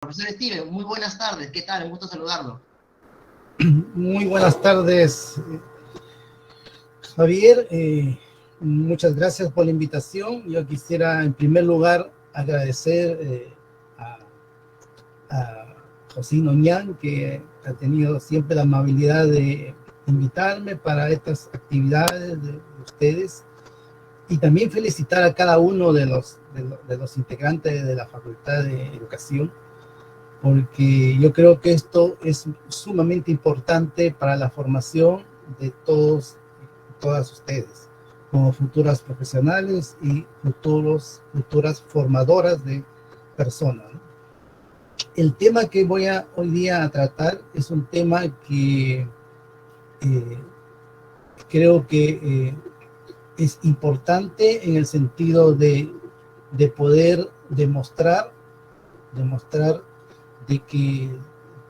Profesor Steven, muy buenas tardes, ¿qué tal? Un gusto saludarlo. Muy buenas tardes, Javier. Muchas gracias por la invitación. Yo quisiera, en primer lugar, agradecer a, a Josino Ñan, que ha tenido siempre la amabilidad de invitarme para estas actividades de ustedes, y también felicitar a cada uno de los integrantes de la Facultad de Educación, porque yo creo que esto es sumamente importante para la formación de todas ustedes, como futuras profesionales y futuras formadoras de personas, ¿no? El tema que voy a hoy día a tratar es un tema que eh, creo que es importante en el sentido de poder demostrar de que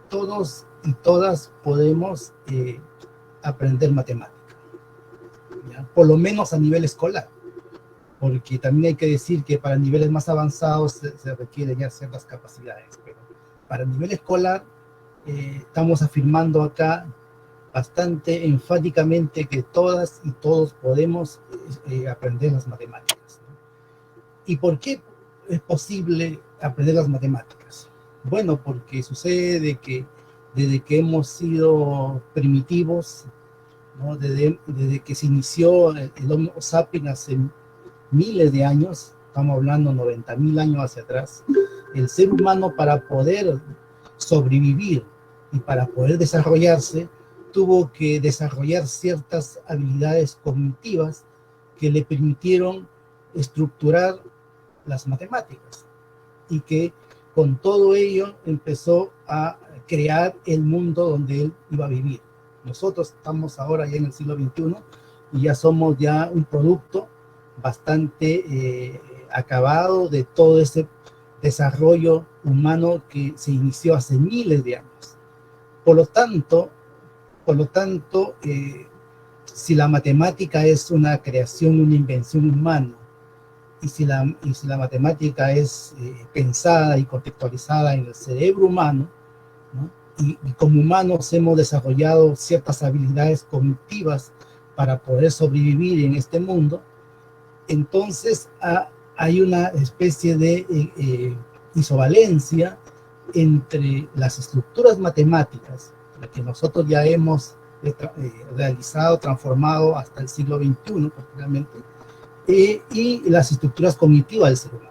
todos y todas podemos aprender matemática, ¿ya? Por lo menos a nivel escolar, porque también hay que decir que para niveles más avanzados se requieren ya ciertas capacidades, pero para nivel escolar estamos afirmando acá bastante enfáticamente que todas y todos podemos aprender las matemáticas, ¿no? ¿Y por qué es posible aprender las matemáticas? Bueno, porque sucede que desde que hemos sido primitivos, ¿no? Desde que se inició el Homo sapiens hace miles de años, estamos hablando 90.000 años hacia atrás, el ser humano, para poder sobrevivir y para poder desarrollarse, tuvo que desarrollar ciertas habilidades cognitivas que le permitieron estructurar las matemáticas, y que con todo ello empezó a crear el mundo donde él iba a vivir. Nosotros estamos ahora ya en el siglo XXI y ya somos ya un producto bastante acabado de todo ese desarrollo humano que se inició hace miles de años. Por lo tanto, si la matemática es una creación, una invención humana, y si la matemática es pensada y contextualizada en el cerebro humano, ¿no? Y como humanos hemos desarrollado ciertas habilidades cognitivas para poder sobrevivir en este mundo, entonces hay una especie de isovalencia entre las estructuras matemáticas, que nosotros ya hemos realizado, transformado hasta el siglo XXI, prácticamente, y las estructuras cognitivas del ser humano.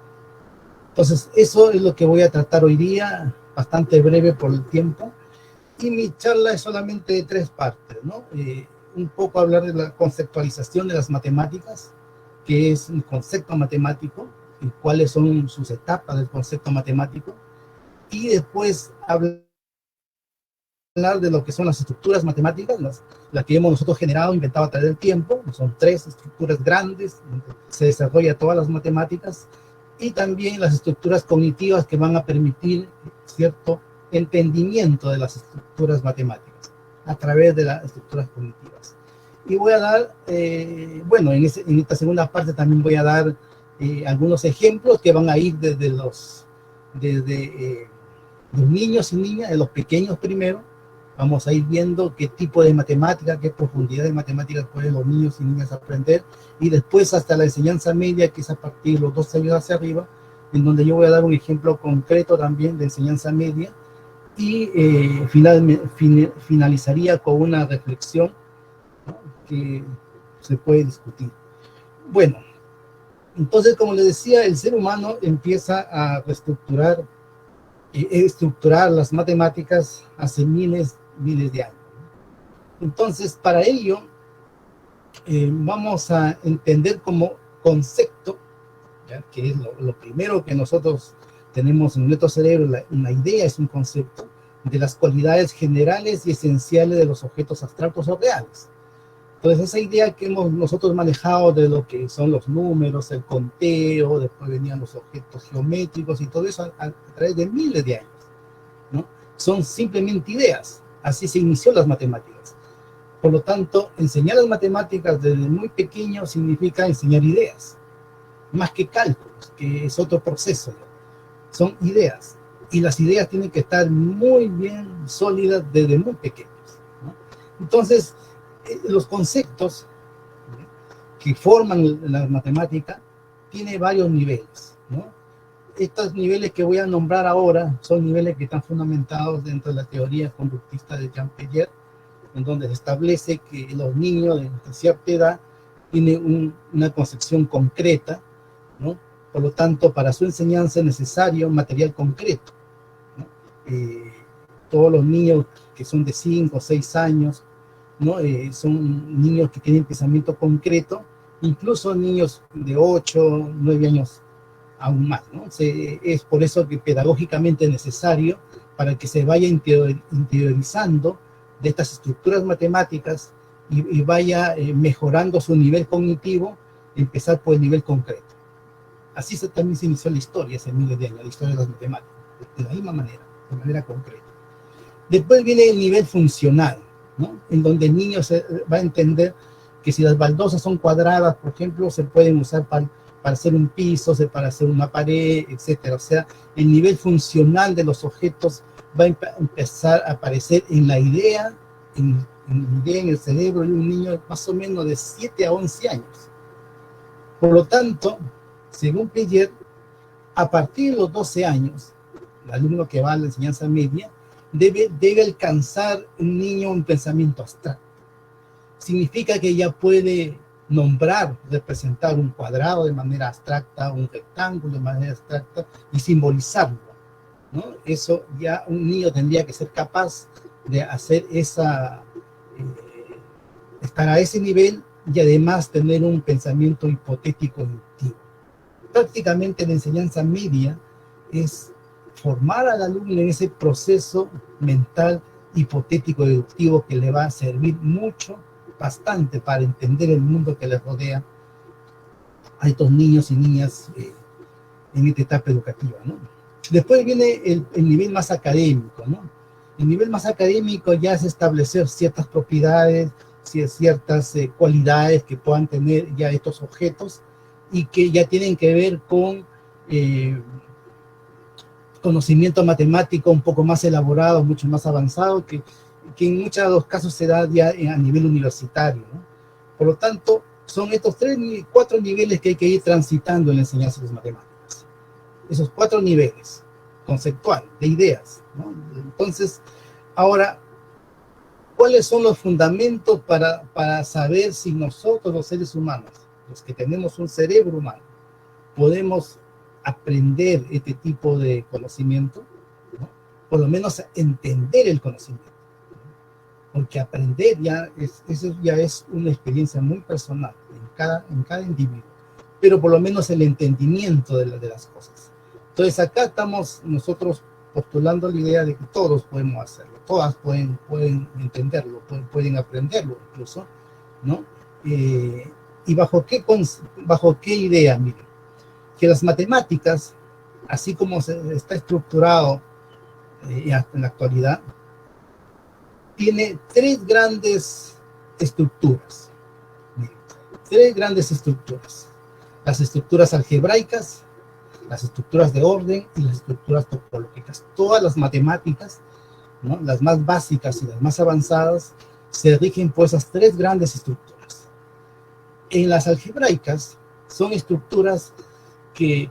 Entonces, eso es lo que voy a tratar hoy día, bastante breve por el tiempo, y mi charla es solamente de tres partes, ¿no? Un poco hablar de la conceptualización de las matemáticas, qué es un concepto matemático y cuáles son sus etapas del concepto matemático, y después hablar de lo que son las estructuras matemáticas, las que hemos nosotros generado, inventado a través del tiempo. Son tres estructuras grandes donde se desarrolla todas las matemáticas, y también las estructuras cognitivas que van a permitir cierto entendimiento de las estructuras matemáticas a través de las estructuras cognitivas. Y voy a dar, bueno, en esta segunda parte también voy a dar algunos ejemplos que van a ir desde los niños y niñas, de los pequeños primero. Vamos a ir viendo qué tipo de matemática, qué profundidad de matemáticas pueden los niños y niñas aprender, y después hasta la enseñanza media, que es a partir de los 12 años hacia arriba, en donde yo voy a dar un ejemplo concreto también de enseñanza media, y finalizaría con una reflexión, ¿no?, que se puede discutir. Bueno, entonces, como les decía, el ser humano empieza a estructurar las matemáticas hace miles de años. Entonces, para ello, vamos a entender como concepto, ¿ya?, que es lo primero que nosotros tenemos en nuestro cerebro. Una idea es un concepto de las cualidades generales y esenciales de los objetos abstractos o reales. Entonces, esa idea que hemos nosotros manejado de lo que son los números, el conteo, después venían los objetos geométricos y todo eso a través de miles de años, ¿no? Son simplemente ideas. Así se inició las matemáticas. Por lo tanto, enseñar las matemáticas desde muy pequeño significa enseñar ideas, más que cálculos, que es otro proceso, ¿no? Son ideas. y las ideas tienen que estar muy bien sólidas desde muy pequeños, ¿no? Entonces, los conceptos que forman la matemática tienen varios niveles, ¿no? Estos niveles que voy a nombrar ahora son niveles que están fundamentados dentro de la teoría conductista de Jean Piaget, en donde se establece que los niños de cierta edad tienen una concepción concreta, ¿no? Por lo tanto, para su enseñanza es necesario material concreto, ¿no? Todos los niños que son de 5 o 6 años, ¿no? Son niños que tienen pensamiento concreto, incluso niños de 8, 9 años aún más, ¿no? Es por eso que pedagógicamente es necesario para que se vaya interiorizando de estas estructuras matemáticas y vaya mejorando su nivel cognitivo, empezar por el nivel concreto. Así también se inició la historia hace miles de años, la historia de las matemáticas, de la misma manera, de manera concreta. Después viene el nivel funcional, ¿no? En donde el niño va a entender que si las baldosas son cuadradas, por ejemplo, se pueden usar para hacer un piso, para hacer una pared, etcétera. O sea, el nivel funcional de los objetos va a empezar a aparecer en la idea, en el cerebro de un niño más o menos de 7 a 11 años. Por lo tanto, según Piaget, a partir de los 12 años, el alumno que va a la enseñanza media debe alcanzar un niño un pensamiento abstracto. Significa que ya puede nombrar, representar un cuadrado de manera abstracta, un rectángulo de manera abstracta y simbolizarlo, ¿no? Eso ya un niño tendría que ser capaz de hacer estar a ese nivel y además tener un pensamiento hipotético inductivo. Prácticamente la enseñanza media es formar al alumno en ese proceso mental hipotético deductivo que le va a servir mucho, bastante, para entender el mundo que les rodea a estos niños y niñas en esta etapa educativa, ¿no? Después viene el nivel más académico, ¿no? El nivel más académico ya es establecer ciertas propiedades, ciertas cualidades que puedan tener ya estos objetos y que ya tienen que ver con conocimiento matemático un poco más elaborado, mucho más avanzado, que en muchos de los casos se da ya a nivel universitario, ¿no? Por lo tanto, son estos 4 niveles que hay que ir transitando en la enseñanza de las matemáticas. Esos 4 niveles, conceptual, de ideas, ¿no? Entonces, ahora, ¿cuáles son los fundamentos para saber si nosotros, los seres humanos, los que tenemos un cerebro humano, podemos aprender este tipo de conocimiento, ¿no? Por lo menos entender el conocimiento, ¿no? Porque aprender eso ya es una experiencia muy personal en cada individuo, pero por lo menos el entendimiento de las cosas. Entonces acá estamos nosotros postulando la idea de que todos podemos hacerlo, todas pueden entenderlo, pueden aprenderlo incluso, ¿no? ¿Y bajo qué idea? Miren, que las matemáticas, así como está estructurado en la actualidad, tiene 3 grandes estructuras. Miren, 3 grandes estructuras. Las estructuras algebraicas, las estructuras de orden y las estructuras topológicas. Todas las matemáticas, ¿no? Las más básicas y las más avanzadas, se rigen por esas 3 grandes estructuras. En las algebraicas son estructuras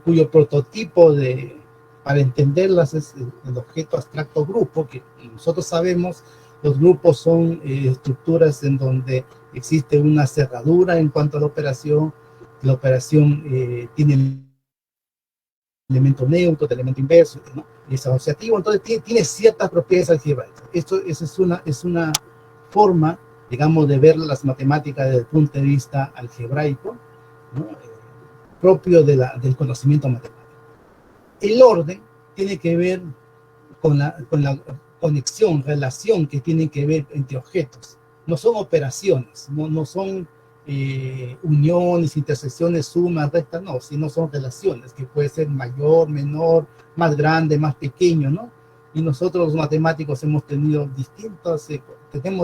cuyo prototipo para entenderlas es el objeto abstracto grupo, que nosotros sabemos, los grupos son estructuras en donde existe una cerradura en cuanto a la operación tiene elemento neutro, elemento inverso, ¿no? Es asociativo, entonces tiene ciertas propiedades algebraicas. Eso es una forma, digamos, de ver las matemáticas desde el punto de vista algebraico, ¿no? Propio del conocimiento matemático. El orden tiene que ver con la conexión, relación que tiene que ver entre objetos. No son operaciones, no son uniones, intersecciones, sumas, rectas, no, sino son relaciones que puede ser mayor, menor, más grande, más pequeño, ¿no? Y nosotros los matemáticos tenemos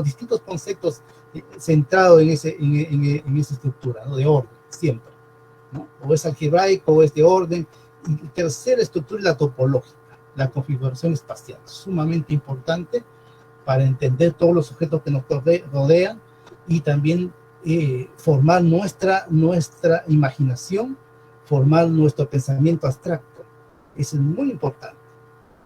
distintos conceptos centrados en esa estructura, ¿no? De orden, siempre, ¿no? O es algebraico o es de orden. Y la tercera estructura es la topológica. la configuración espacial, sumamente importante para entender todos los objetos que nos rodean y también formar nuestra imaginación, formar nuestro pensamiento abstracto. Eso es muy importante,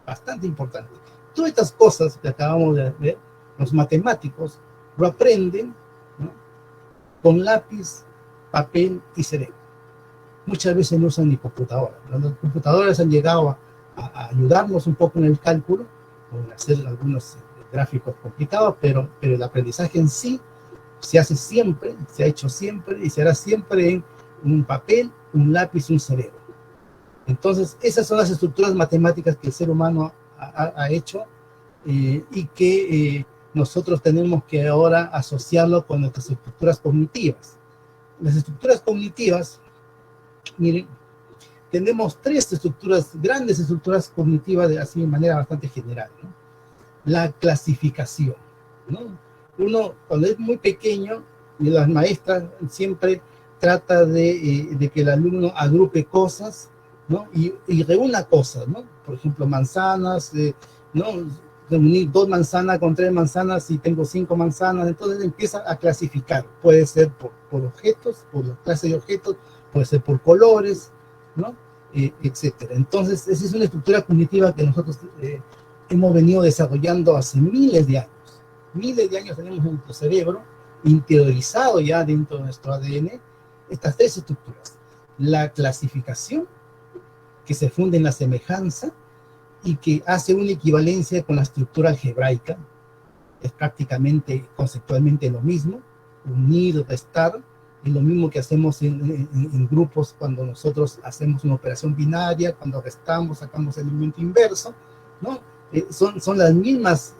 bastante importante. Todas estas cosas que acabamos de ver, los matemáticos lo aprenden, ¿no?, con lápiz, papel y cerebro. Muchas veces no usan ni computadora. Las computadoras han llegado a ayudarnos un poco en el cálculo, en hacer algunos gráficos complicados, pero el aprendizaje en sí se hace siempre, se ha hecho siempre y se hará siempre en un papel, un lápiz y un cerebro. Entonces, esas son las estructuras matemáticas que el ser humano ha hecho y que nosotros tenemos que ahora asociarlo con nuestras estructuras cognitivas. Las estructuras cognitivas, miren, tenemos tres estructuras, grandes estructuras cognitivas, así de manera bastante general, ¿no? La clasificación, ¿no? Uno, cuando es muy pequeño, y las maestras siempre trata de que el alumno agrupe cosas, ¿no? Y reúna cosas, ¿no? Por ejemplo, manzanas, ¿no? Reunir 2 manzanas con 3 manzanas y tengo 5 manzanas, entonces empieza a clasificar. Puede ser por objetos, por la clase de objetos, puede ser por colores, ¿no? Etcétera. Entonces, esa es una estructura cognitiva que nosotros hemos venido desarrollando hace miles de años. Miles de años tenemos en nuestro cerebro, interiorizado ya dentro de nuestro ADN, estas tres estructuras. La clasificación, que se funde en la semejanza y que hace una equivalencia con la estructura algebraica, es prácticamente conceptualmente lo mismo, unir, restar, es lo mismo que hacemos en grupos cuando nosotros hacemos una operación binaria, cuando restamos, sacamos el elemento inverso, ¿no? Son las mismas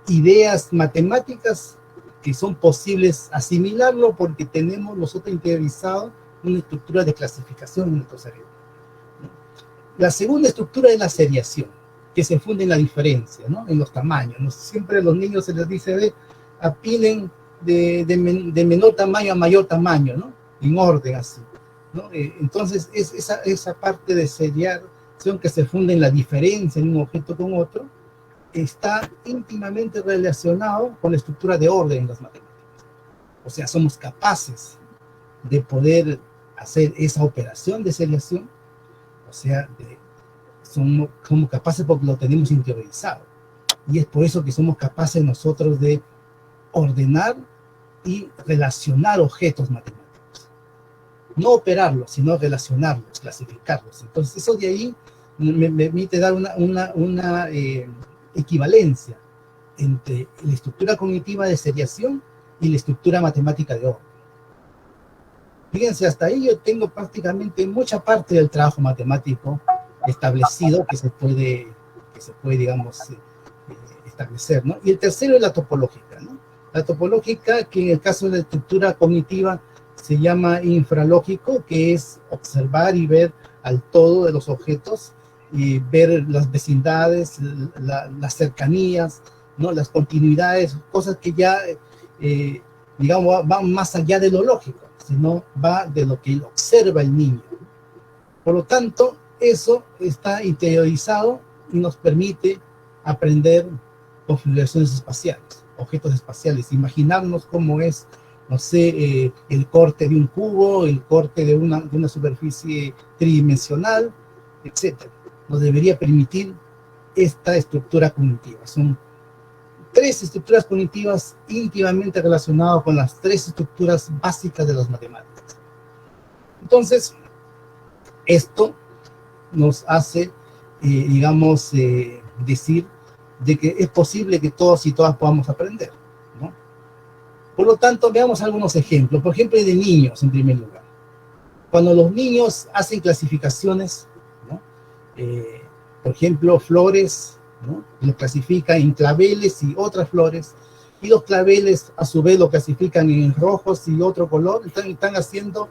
ideas matemáticas que son posibles asimilarlo porque tenemos nosotros interiorizado una estructura de clasificación en nuestro cerebro. La segunda estructura es la seriación, que se funde en la diferencia, ¿no? En los tamaños, ¿no? Siempre a los niños se les dice, apilen de menor tamaño a mayor tamaño, ¿no? En orden así, ¿no? Entonces, esa parte de seriación que se funde en la diferencia en un objeto con otro, está íntimamente relacionado con la estructura de orden en las matemáticas. O sea, somos capaces de poder hacer esa operación de seriación, o sea, somos capaces porque lo tenemos interiorizado. Y es por eso que somos capaces nosotros de ordenar y relacionar objetos matemáticos. No operarlos, sino relacionarlos, clasificarlos. Entonces, eso de ahí me permite dar una equivalencia entre la estructura cognitiva de seriación y la estructura matemática de orden. Fíjense, hasta ahí yo tengo prácticamente mucha parte del trabajo matemático establecido que se puede digamos, establecer, ¿no? Y el tercero es la topológica, ¿no? La topológica, que en el caso de la estructura cognitiva se llama infralógico, que es observar y ver al todo de los objetos, y ver las vecindades, las cercanías, ¿no? Las continuidades, cosas que ya, digamos, van más allá de lo lógico, sino va de lo que observa el niño. Por lo tanto, eso está interiorizado y nos permite aprender configuraciones espaciales, objetos espaciales, imaginarnos cómo es, no sé, el corte de un cubo, el corte de una superficie tridimensional, etc. Nos debería permitir esta estructura cognitiva. Son 3 estructuras cognitivas íntimamente relacionadas con las 3 estructuras básicas de las matemáticas. Entonces, esto nos hace, digamos, decir de que es posible que todos y todas podamos aprender, ¿no? Por lo tanto, veamos algunos ejemplos. Por ejemplo, de niños, en primer lugar. Cuando los niños hacen clasificaciones, ¿no? Por ejemplo, flores, ¿no? Lo clasifican en claveles y otras flores, y los claveles a su vez lo clasifican en rojos y otro color. Están haciendo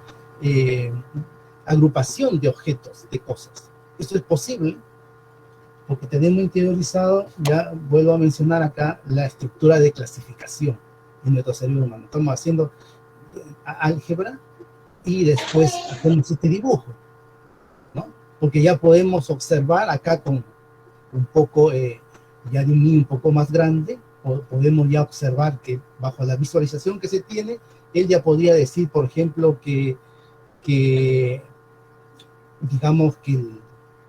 agrupación de objetos, de cosas. Esto es posible porque tenemos interiorizado, ya vuelvo a mencionar acá, la estructura de clasificación en nuestro cerebro humano. Estamos haciendo álgebra y después hacemos este dibujo, ¿no? Porque ya podemos observar acá con un poco, ya de un niño un poco más grande, podemos ya observar que bajo la visualización que se tiene, él ya podría decir, por ejemplo, que digamos que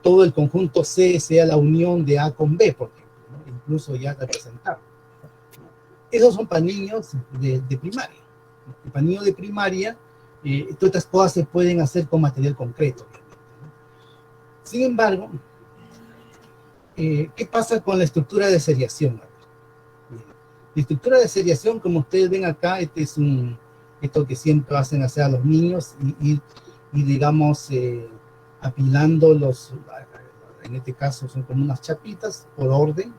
todo el conjunto C sea la unión de A con B, por ejemplo, ¿no? Incluso ya representar. Esos son para niños de primaria. Para niños de primaria, todas estas cosas se pueden hacer con material concreto. Sin embargo, ¿qué pasa con la estructura de seriación? La estructura de seriación, como ustedes ven acá, esto que siempre hacen hacer a los niños y digamos, apilando en este caso son como unas chapitas por orden,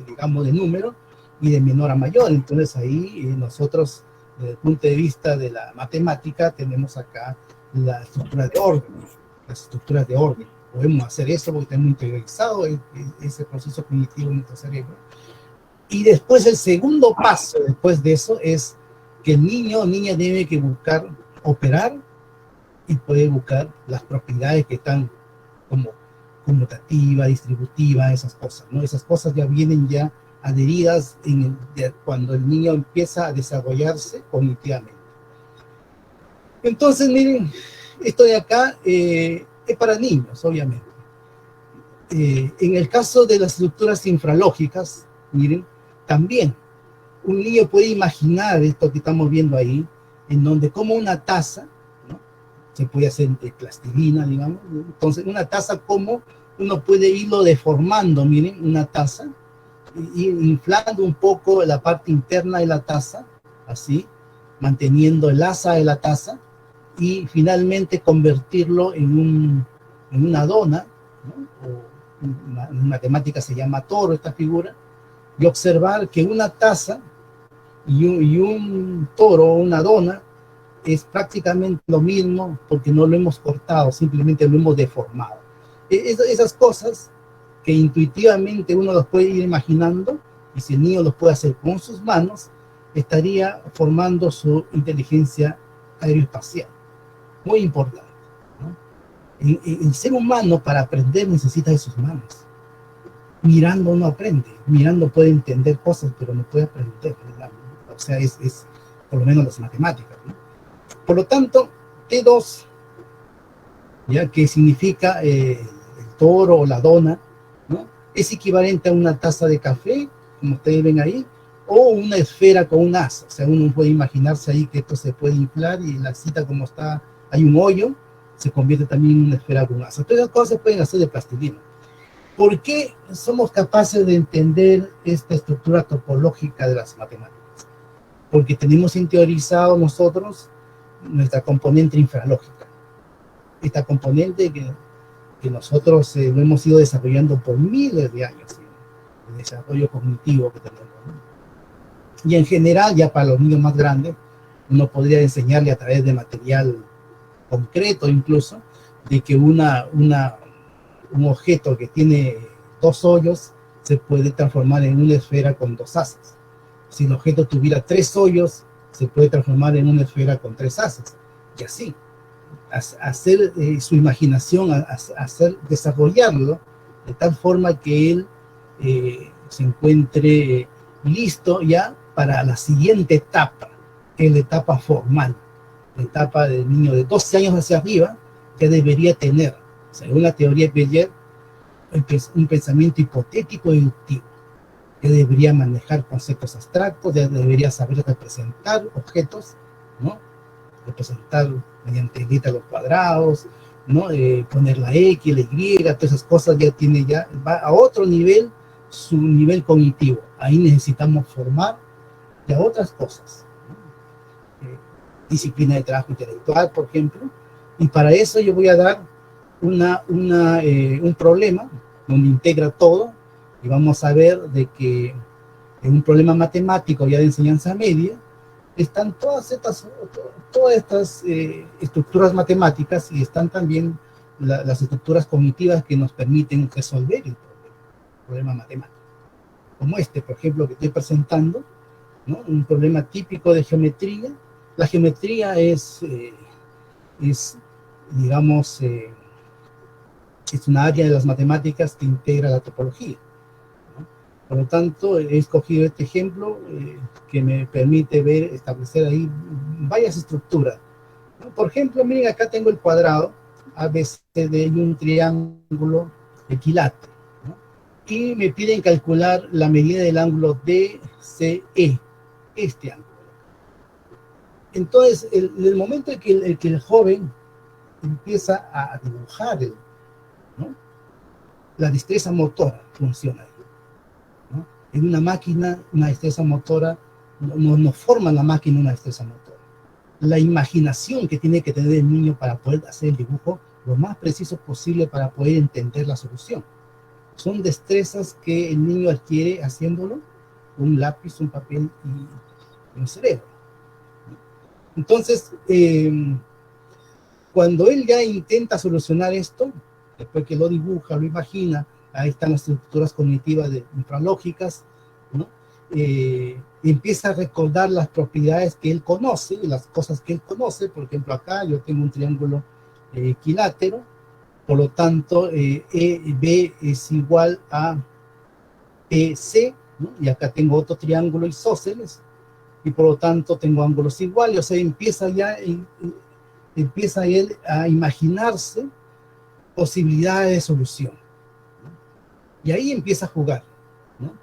digamos, de número y de menor a mayor. Entonces ahí nosotros, desde el punto de vista de la matemática, tenemos acá la estructura de orden, las estructuras de orden. Podemos hacer eso porque tenemos interiorizado ese proceso cognitivo en nuestro cerebro. Y después el segundo paso, después de eso, es que el niño o niña debe que buscar operar y puede buscar las propiedades que están como conmutativa, distributiva, esas cosas, ¿no? Esas cosas ya vienen ya adheridas cuando el niño empieza a desarrollarse cognitivamente. Entonces, miren, esto de acá es para niños, obviamente. En el caso de las estructuras infralógicas, miren, también un niño puede imaginar esto que estamos viendo ahí, en donde como una taza, ¿no? Se puede hacer de plastilina, digamos. Entonces, una taza, como uno puede irlo deformando, miren, una taza, y inflando un poco la parte interna de la taza, así, manteniendo el asa de la taza, y finalmente convertirlo en una dona, ¿no? O en matemática se llama toro esta figura, y observar que una taza y un toro o una dona es prácticamente lo mismo porque no lo hemos cortado, simplemente lo hemos deformado. Esas cosas que intuitivamente uno los puede ir imaginando, y si el niño los puede hacer con sus manos, estaría formando su inteligencia aeroespacial. Muy importante, ¿no? El ser humano para aprender necesita de sus manos. Mirando no aprende, mirando puede entender cosas, pero no puede aprender, ¿verdad? O sea, es por lo menos las matemáticas, ¿no? Por lo tanto, T2, ya que significa el toro o la dona, ¿no? Es equivalente a una taza de café, como ustedes ven ahí, o una esfera con un asa. O sea, uno puede imaginarse ahí que esto se puede inflar y la cita como está, hay un hoyo, se convierte también en una esfera con un asa. Todas las cosas se pueden hacer de plastilina. ¿Por qué somos capaces de entender esta estructura topológica de las matemáticas? Porque tenemos interiorizado nosotros nuestra componente infralógica. Esta componente que nosotros lo hemos ido desarrollando por miles de años, ¿sí? El desarrollo cognitivo que tenemos, ¿no? Y en general, ya para los niños más grandes, uno podría enseñarle a través de material concreto incluso, de que un objeto que tiene dos hoyos se puede transformar en una esfera con dos asas. Si el objeto tuviera tres hoyos, se puede transformar en una esfera con tres asas. Y así, hacer su imaginación, desarrollarlo de tal forma que él se encuentre listo ya para la siguiente etapa, que es la etapa formal, la etapa del niño de 12 años hacia arriba, que debería tener, según la teoría de Piaget, un pensamiento hipotético y deductivo, que debería manejar conceptos abstractos, debería saber representar objetos, ¿no? Representar mediante letra los cuadrados, ¿no? Poner la X, la Y, todas esas cosas va a otro nivel, su nivel cognitivo. Ahí necesitamos formar ya otras cosas, ¿no? Disciplina de trabajo intelectual, por ejemplo, y para eso yo voy a dar un problema donde integra todo, y vamos a ver de que en un problema matemático ya de enseñanza media están todas estas estructuras matemáticas, y están también las estructuras cognitivas que nos permiten resolver el problema matemático. Como este, por ejemplo, que estoy presentando, ¿no? Un problema típico de geometría. La geometría es digamos, es una área de las matemáticas que integra la topología, ¿no? Por lo tanto, he escogido este ejemplo que me permite establecer ahí varias estructuras, ¿no? Por ejemplo, miren, acá tengo el cuadrado ABCD y un triángulo equilátero, ¿no? Y me piden calcular la medida del ángulo DCE, este ángulo. Entonces, el momento en que el joven empieza a dibujar, ¿no? La destreza motora funciona ahí, ¿no? En una máquina, una destreza motora, no forma la máquina una destreza motora. La imaginación que tiene que tener el niño para poder hacer el dibujo lo más preciso posible para poder entender la solución. Son destrezas que el niño adquiere haciéndolo con un lápiz, un papel y un cerebro. Entonces, cuando él ya intenta solucionar esto, después que lo dibuja, lo imagina, ahí están las estructuras cognitivas infralógicas, ¿no? Empieza a recordar las propiedades que él conoce, las cosas que él conoce. Por ejemplo, acá yo tengo un triángulo equilátero, por lo tanto, B es igual a EC, ¿no? Y acá tengo otro triángulo isósceles, y por lo tanto tengo ángulos iguales. O sea, empieza él a imaginarse posibilidades de solución, ¿no? Y ahí empieza a jugar, ¿no?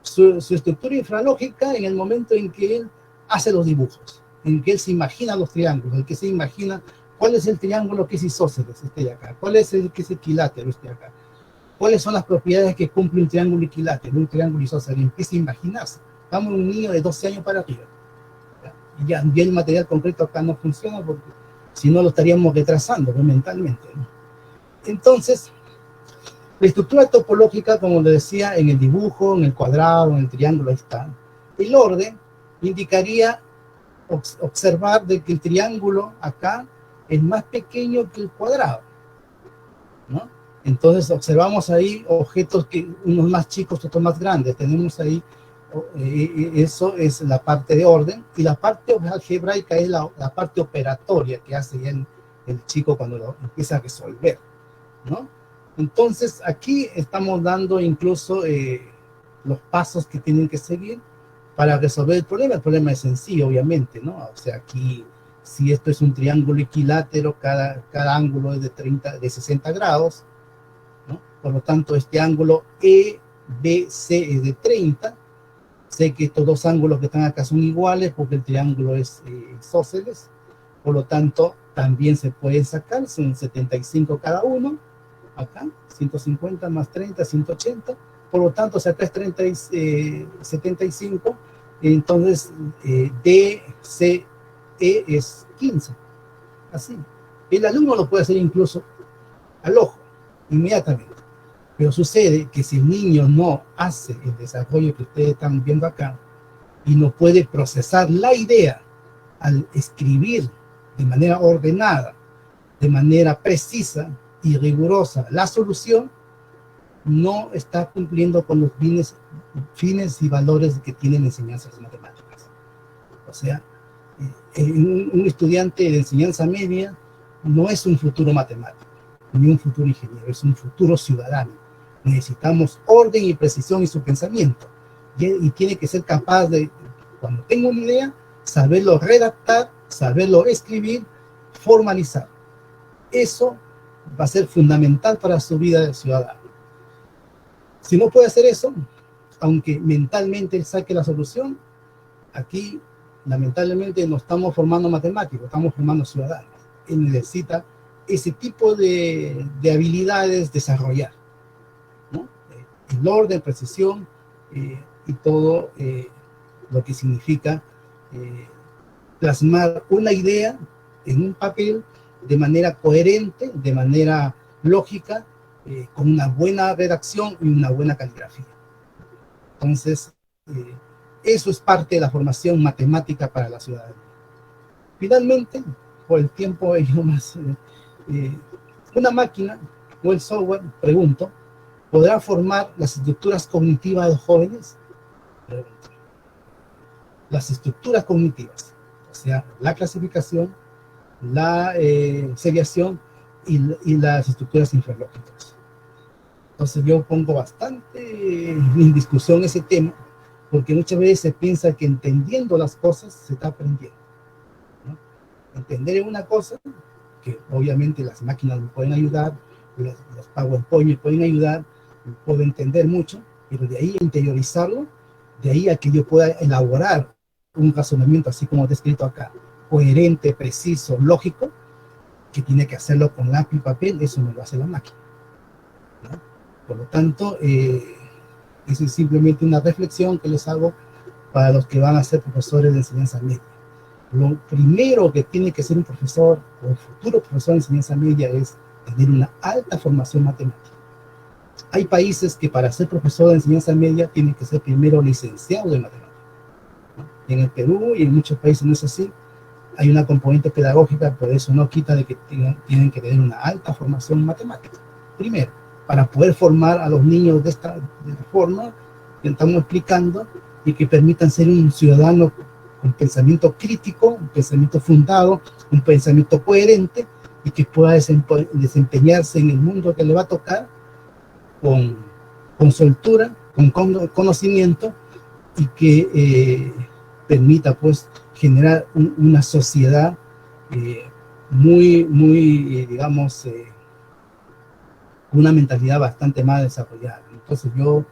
Su estructura infralógica en el momento en que él hace los dibujos, en que él se imagina los triángulos, en que se imagina cuál es el triángulo que es isósceles, este de acá, cuál es el que es equilátero, este de acá, cuáles son las propiedades que cumple un triángulo equilátero, un triángulo isósceles, empieza a imaginarse. Estamos en un niño de 12 años para arriba, ¿ya? Y ya el material concreto acá no funciona porque si no lo estaríamos retrasando, ¿no? Mentalmente, ¿no? Entonces, la estructura topológica, como le decía, en el dibujo, en el cuadrado, en el triángulo, ahí está. El orden indicaría observar de que el triángulo acá es más pequeño que el cuadrado, ¿no? Entonces observamos ahí objetos que unos más chicos, otros más grandes. Tenemos ahí, eso es la parte de orden, y la parte algebraica es la parte operatoria que hace el chico cuando lo empieza a resolver, ¿no? Entonces aquí estamos dando incluso los pasos que tienen que seguir para resolver el problema. El problema es sencillo, obviamente, ¿no? O sea, aquí, si esto es un triángulo equilátero, cada ángulo es de 60 grados, ¿no? Por lo tanto, este ángulo EBC es de 30. Sé que estos dos ángulos que están acá son iguales porque el triángulo es isósceles. Por lo tanto, también se pueden sacar, son 75 cada uno. Acá, 150 más 30, 180. Por lo tanto, si acá es 30 75, entonces DCE es 15. Así. El alumno lo puede hacer incluso al ojo, inmediatamente. Pero sucede que si el niño no hace el desarrollo que ustedes están viendo acá y no puede procesar la idea al escribir de manera ordenada, de manera precisa y rigurosa la solución, no está cumpliendo con los fines y valores que tienen enseñanzas matemáticas. O sea, un estudiante de enseñanza media no es un futuro matemático, ni un futuro ingeniero, es un futuro ciudadano. Necesitamos orden y precisión en su pensamiento, y tiene que ser capaz de, cuando tenga una idea, saberlo redactar, saberlo escribir, formalizar. Eso va a ser fundamental para su vida de ciudadano. Si no puede hacer eso, aunque mentalmente saque la solución, aquí lamentablemente no estamos formando matemáticos, estamos formando ciudadanos. Y necesita ese tipo de habilidades desarrollar, ¿no? El orden, precisión y todo lo que significa plasmar una idea en un papel de manera coherente, de manera lógica, con una buena redacción y una buena caligrafía. Entonces, eso es parte de la formación matemática para la ciudadanía. Finalmente, por el tiempo una máquina o el software, pregunto, ¿podrá formar las estructuras cognitivas de los jóvenes? Pregunto. Las estructuras cognitivas, o sea, la clasificación, la seriación y las estructuras infralógicas. Entonces yo pongo bastante en discusión ese tema, porque muchas veces se piensa que entendiendo las cosas se está aprendiendo, ¿no? Entender una cosa, que obviamente las máquinas me pueden ayudar, los PowerPoint me pueden ayudar, puedo entender mucho, pero de ahí a interiorizarlo, de ahí a que yo pueda elaborar un razonamiento, así como descrito acá, coherente, preciso, lógico, que tiene que hacerlo con lápiz y papel, eso me lo hace la máquina, ¿no? Por lo tanto, eso es simplemente una reflexión que les hago para los que van a ser profesores de enseñanza media. Lo primero que tiene que ser un profesor o futuro profesor de enseñanza media es tener una alta formación matemática. Hay países que para ser profesor de enseñanza media tienen que ser primero licenciado de matemáticas, ¿no? En el Perú y en muchos países no es así. Hay una componente pedagógica, pero eso no quita de que tienen que tener una alta formación matemática. Primero, para poder formar a los niños de esta forma que estamos explicando y que permitan ser un ciudadano con pensamiento crítico, un pensamiento fundado, un pensamiento coherente y que pueda desempeñarse en el mundo que le va a tocar con soltura, con conocimiento y que permita pues generar una sociedad digamos, una mentalidad bastante más desarrollada. Entonces yo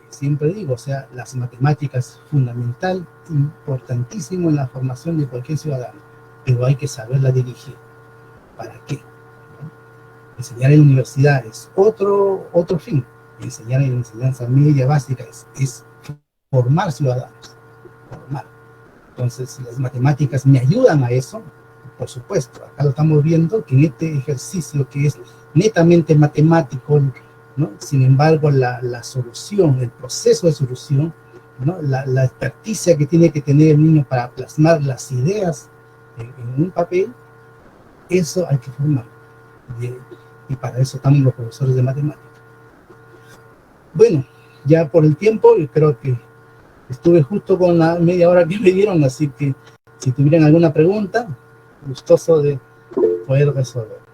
siempre digo, o sea, las matemáticas es fundamental, importantísimo en la formación de cualquier ciudadano, pero hay que saberla dirigir. ¿Para qué? ¿No? Enseñar en universidades, otro fin. Enseñar en enseñanza media básica es formar ciudadanos, formar. Entonces, las matemáticas me ayudan a eso, por supuesto. Acá lo estamos viendo, que en este ejercicio que es netamente matemático, ¿no? Sin embargo, la solución, el proceso de solución, ¿no? La experticia que tiene que tener el niño para plasmar las ideas en un papel, eso hay que formar. Y para eso estamos los profesores de matemáticas. Bueno, ya por el tiempo, yo creo que estuve justo con la media hora que me dieron, así que si tuvieran alguna pregunta, gustoso de poder resolver.